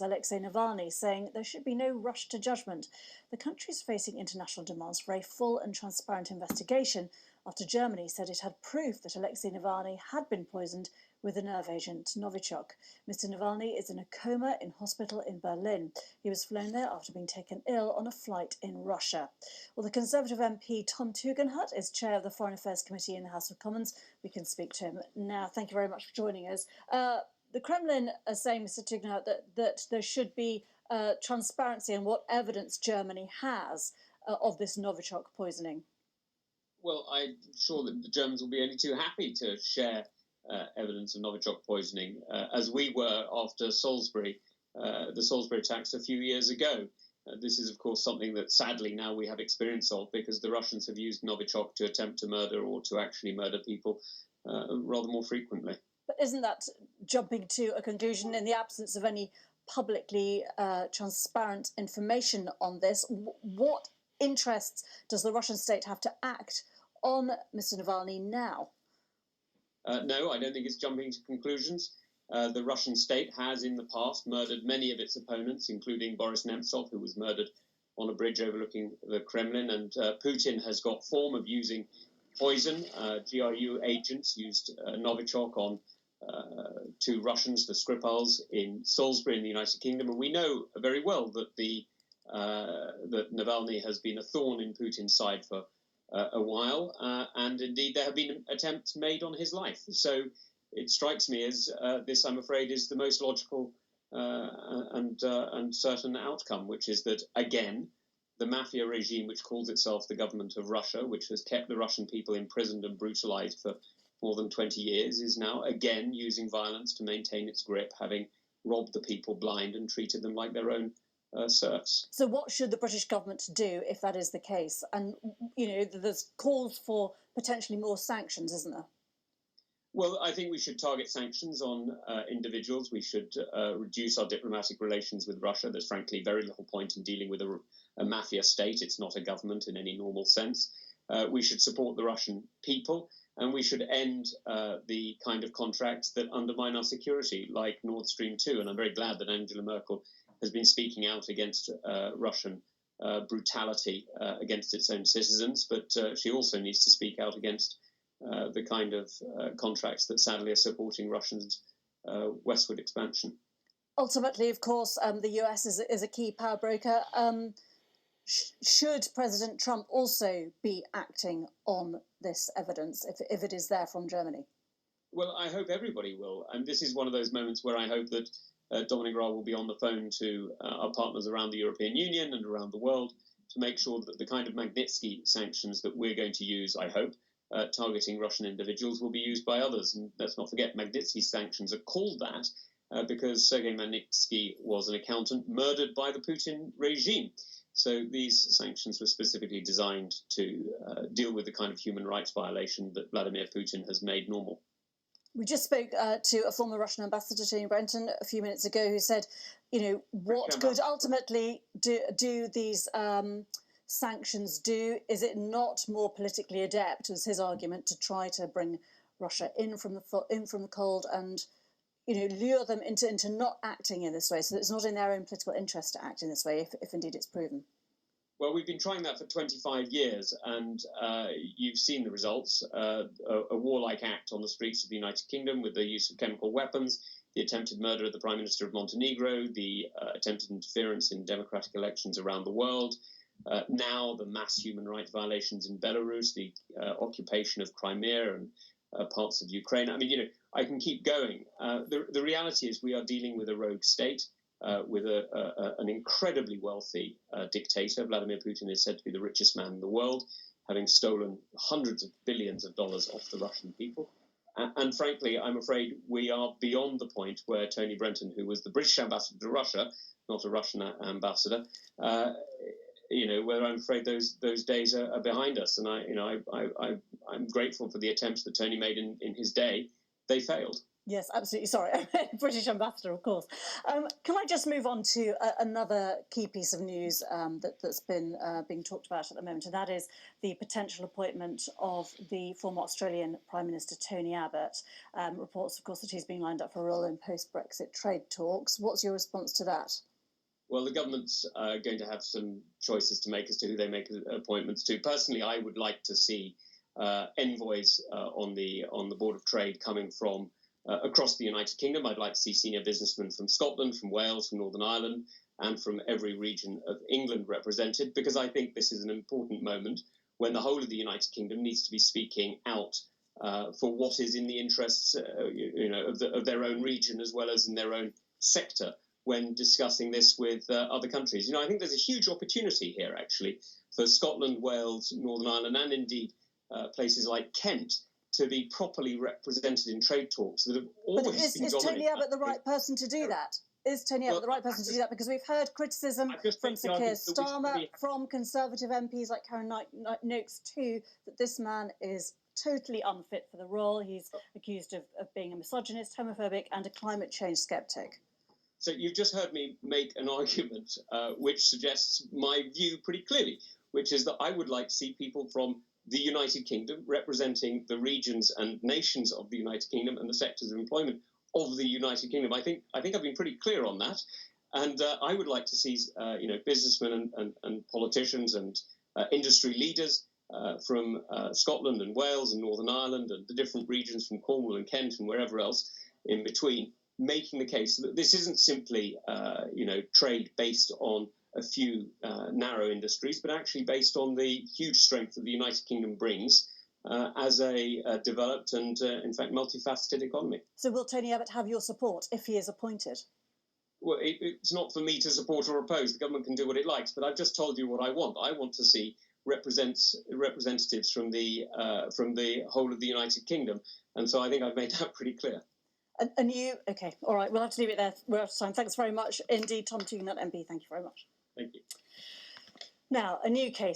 Alexei Navalny, saying there should be no rush to judgment. The country is facing international demands for a full and transparent investigation after Germany said it had proof that Alexei Navalny had been poisoned with the nerve agent Novichok. Mr. Navalny is in a coma in hospital in Berlin. He was flown there after being taken ill on a flight in Russia. Well, the Conservative MP Tom Tugendhat is chair of the Foreign Affairs Committee in the House of Commons. We can speak to him now. Thank you very much for joining us. The Kremlin are saying, Mr. Tugendhat, that there should be transparency in what evidence Germany has of this Novichok poisoning. Well, I'm sure that the Germans will be only too happy to share evidence of Novichok poisoning, as we were after Salisbury, the Salisbury attacks a few years ago. This is, of course, something that sadly now we have experience of, because the Russians have used Novichok to attempt to murder or to actually murder people rather more frequently. But isn't that jumping to a conclusion in the absence of any publicly transparent information on this? What interests does the Russian state have to act on Mr. Navalny now? No, I don't think it's jumping to conclusions. The Russian state has in the past murdered many of its opponents, including Boris Nemtsov, who was murdered on a bridge overlooking the Kremlin. And Putin has got form of using poison. GRU agents used Novichok on two Russians, the Skripals, in Salisbury in the United Kingdom. And we know very well that that Navalny has been a thorn in Putin's side for a while. And indeed, there have been attempts made on his life. So it strikes me as this, I'm afraid, is the most logical and certain outcome, which is that, again, the mafia regime, which calls itself the government of Russia, which has kept the Russian people imprisoned and brutalized for more than 20 years, is now again using violence to maintain its grip, having robbed the people blind and treated them like their own serfs. So what should the British government do if that is the case? And, you know, there's calls for potentially more sanctions, isn't there? Well, I think we should target sanctions on individuals. We should reduce our diplomatic relations with Russia. There's frankly very little point in dealing with a mafia state. It's not a government in any normal sense. We should support the Russian people, and we should end the kind of contracts that undermine our security, like Nord Stream 2. And I'm very glad that Angela Merkel has been speaking out against Russian brutality against its own citizens, but she also needs to speak out against the kind of contracts that sadly are supporting Russia's westward expansion. Ultimately, of course, the US is a key power broker. Should President Trump also be acting on this evidence if it is there from Germany? Well, I hope everybody will. And this is one of those moments where I hope that Dominic Raab will be on the phone to our partners around the European Union and around the world to make sure that the kind of Magnitsky sanctions that we're going to use, I hope, targeting Russian individuals, will be used by others. And let's not forget, Magnitsky sanctions are called that because Sergei Magnitsky was an accountant murdered by the Putin regime. So these sanctions were specifically designed to deal with the kind of human rights violation that Vladimir Putin has made normal. We just spoke to a former Russian ambassador, Tony Brenton, a few minutes ago, who said, you know, what could ultimately do these sanctions do? Is it not more politically adept, was his argument, to try to bring Russia in from the cold and, you know, lure them into not acting in this way, so that it's not in their own political interest to act in this way, if indeed it's proven? Well, we've been trying that for 25 years, and you've seen the results. A warlike act on the streets of the United Kingdom with the use of chemical weapons, the attempted murder of the Prime Minister of Montenegro, the attempted interference in democratic elections around the world, now the mass human rights violations in Belarus, the occupation of Crimea and parts of Ukraine. I mean, you know, I can keep going. The reality is we are dealing with a rogue state, with an incredibly wealthy dictator. Vladimir Putin is said to be the richest man in the world, having stolen hundreds of billions of dollars off the Russian people. And frankly, I'm afraid we are beyond the point where Tony Brenton, who was the British ambassador to Russia, not a Russian ambassador, you know, where I'm afraid those days are behind us. And I'm grateful for the attempts that Tony made in his day. They failed. Yes, absolutely. Sorry, British ambassador, of course. Can I just move on to another key piece of news that's been being talked about at the moment, and that is the potential appointment of the former Australian Prime Minister Tony Abbott. Reports, of course, that he's being lined up for a role in post-Brexit trade talks. What's your response to that? Well, the government's going to have some choices to make as to who they make appointments to. Personally, I would like to see envoys on the Board of Trade coming from across the United Kingdom. I'd like to see senior businessmen from Scotland, from Wales, from Northern Ireland, and from every region of England represented, because I think this is an important moment when the whole of the United Kingdom needs to be speaking out for what is in the interests, of their own region as well as in their own sector when discussing this with other countries. I think there's a huge opportunity here, actually, for Scotland, Wales, Northern Ireland, and indeed places like Kent to be properly represented in trade talks that have always been dominated. Is Tony Abbott the right person to do that? Is Tony Abbott the right person to do that? Because we've heard criticism from Sir Keir Starmer, from Conservative MPs like Karen Noakes too, that this man is totally unfit for the role. He's accused of being a misogynist, homophobic, and a climate change sceptic. So you've just heard me make an argument which suggests my view pretty clearly, which is that I would like to see people from the United Kingdom representing the regions and nations of the United Kingdom and the sectors of employment of the United Kingdom. I think I've been pretty clear on that, and I would like to see businessmen and politicians and industry leaders from Scotland and Wales and Northern Ireland and the different regions from Cornwall and Kent and wherever else in between, making the case that this isn't simply trade based on a few narrow industries, but actually based on the huge strength that the United Kingdom brings as a developed and, in fact, multifaceted economy. So will Tony Abbott have your support if he is appointed? Well, it's not for me to support or oppose. The government can do what it likes, but I've just told you what I want. I want to see representatives from the whole of the United Kingdom, and so I think I've made that pretty clear. And you, okay, all right, we'll have to leave it there. We're out of time. Thanks very much indeed, Tom Tugendhat MP. Thank you very much. Thank you. Now, a new case